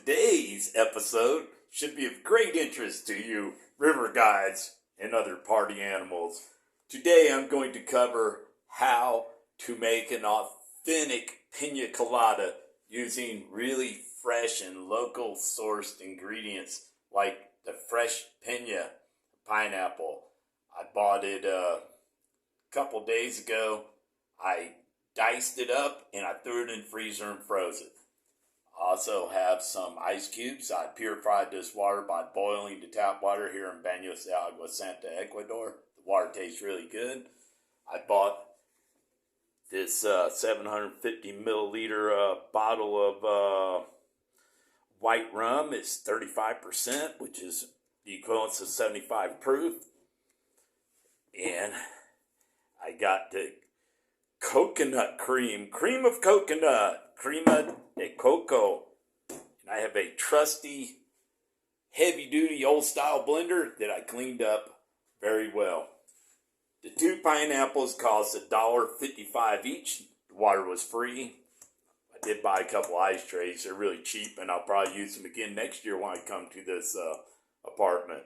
Today's episode should be of great interest to you, river guides and other party animals. Today I'm going to cover how to make an authentic Pina Colada using really fresh and local sourced ingredients like the fresh Pina pineapple. I bought it a couple days ago. I diced it up and I threw it in the freezer and froze it. I also have some ice cubes. I purified this water by boiling the tap water here in Baños de Agua Santa, Ecuador. The water tastes really good. I bought this 750 milliliter bottle of white rum. It's 35%, which is the equivalent of 75 proof. And I got the coconut cream of coconut, crema de coco. And I have a trusty, heavy-duty, old-style blender that I cleaned up very well. The 2 pineapples cost $1.55 each. The water was free. I did buy a couple ice trays. They're really cheap, and I'll probably use them again next year when I come to this apartment.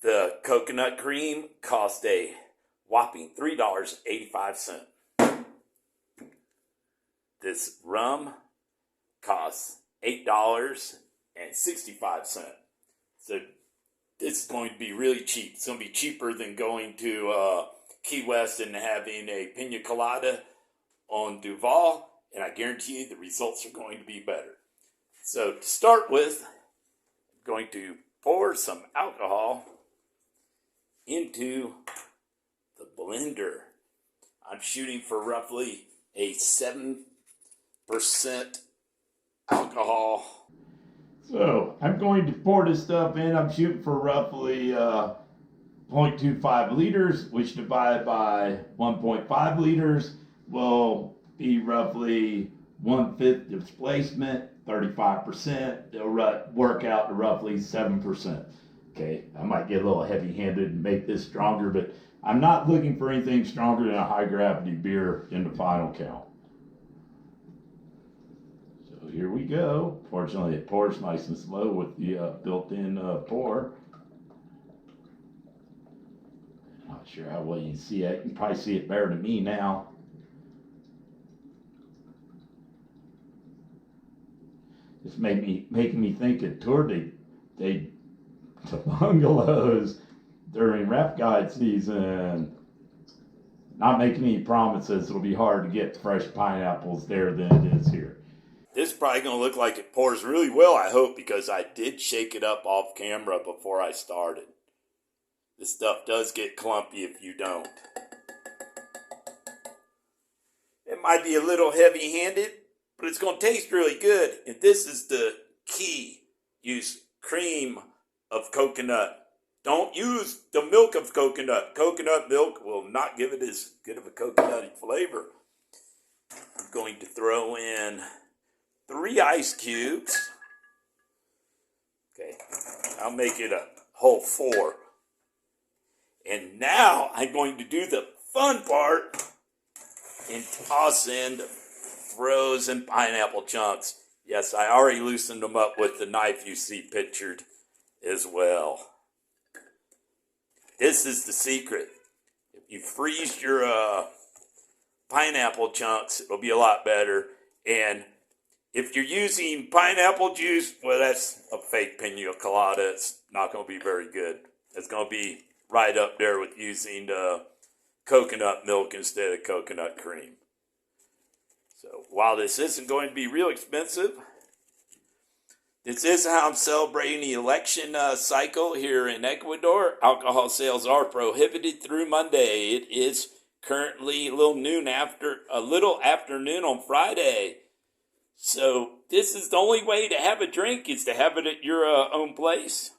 The coconut cream cost a whopping $3.85. This rum costs $8.65. So this is going to be really cheap. It's going to be cheaper than going to Key West and having a Pina Colada on Duval, and I guarantee you the results are going to be better. So to start with, I'm going to pour some alcohol into the blender. I'm shooting for roughly a 7% alcohol. So I'm going to pour this stuff in. I'm shooting for roughly 0.25 liters, which divided by 1.5 liters will be roughly 1/5 displacement, 35%. It'll work out to roughly 7%. Okay, I might get a little heavy-handed and make this stronger, but I'm not looking for anything stronger than a high-gravity beer in the final count. So here we go. Fortunately, it pours nice and slow with the built-in pour. Not sure how well you can see it. You can probably see it better than me now. It's making me think of tour the bungalows during ref guide season. Not making any promises. It'll be hard to get fresh pineapples there than it is here. This is probably going to look like it pours really well, I hope, because I did shake it up off camera before I started. This stuff does get clumpy if you don't. It might be a little heavy-handed, but it's going to taste really good. And this is the key. Use cream of coconut. Don't use the milk of coconut. Coconut milk will not give it as good of a coconutty flavor. I'm going to throw in 3 ice cubes. Okay, I'll make it a whole 4. And now I'm going to do the fun part and toss in the frozen pineapple chunks. Yes, I already loosened them up with the knife you see pictured as well. This is the secret. If you freeze your pineapple chunks, it'll be a lot better. And if you're using pineapple juice, well, that's a fake Pina Colada. It's not going to be very good. It's going to be right up there with using coconut milk instead of coconut cream. So while this isn't going to be real expensive, this is how I'm celebrating the election cycle here in Ecuador. Alcohol sales are prohibited through Monday. It is currently a little afternoon on Friday. So this is the only way to have a drink, is to have it at your own place.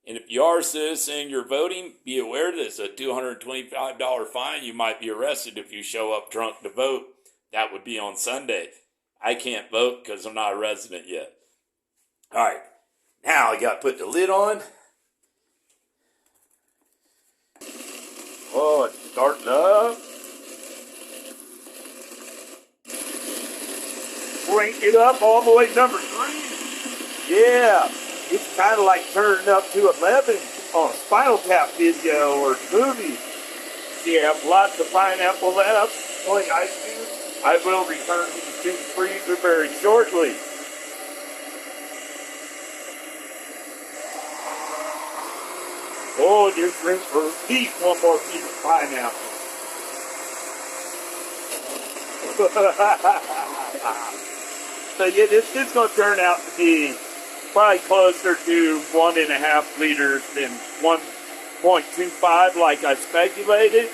And if you are a citizen, you're voting, be aware there's a $225 fine. You might be arrested if you show up drunk to vote. That would be on Sunday. I can't vote because I'm not a resident yet. All right, now I got to put the lid on. Oh, it's starting up. crank it up all the way to number 3. Yeah, it's kind of like turning up to 11 on a Spinal Tap video or movie. You have lots of pineapple left, only ice cubes. I will return these to the freezer very shortly. Oh, there's room for at least one more piece of pineapple. So yeah, this is going to turn out to be probably closer to 1.5 liters than 1.25 like I speculated.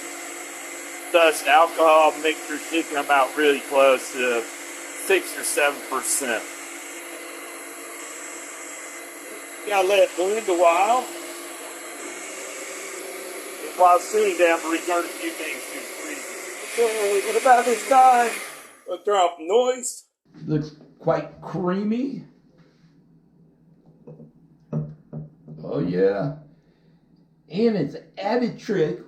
Thus, alcohol mixture should come out really close to 6 or 7%. Gotta let it blend a while. While sitting down to return a few things to the freezer. Okay, what about this time? Let's drop noise. Looks quite creamy. Oh yeah. And it's an added trick.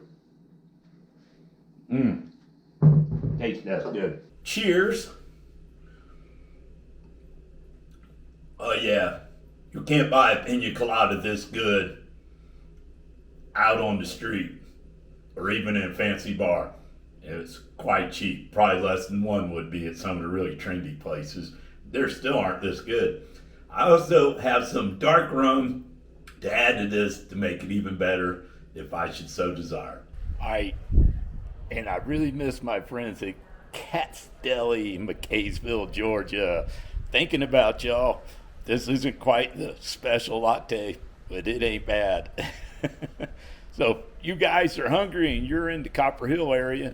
Tastes that's good. Cheers. Oh yeah, you can't buy a pina colada this good out on the street or even in a fancy bar. It's quite cheap, probably less than one would be at some of the really trendy places. There still aren't this good. I also have some dark rum to add to this to make it even better if I should so desire. And I really miss my friends at Cat's Deli in McKaysville, Georgia. Thinking about y'all. This isn't quite the special latte, but it ain't bad. So you guys are hungry and you're in the Copper Hill area,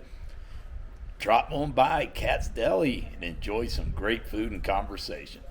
drop on by Cat's Deli and enjoy some great food and conversation.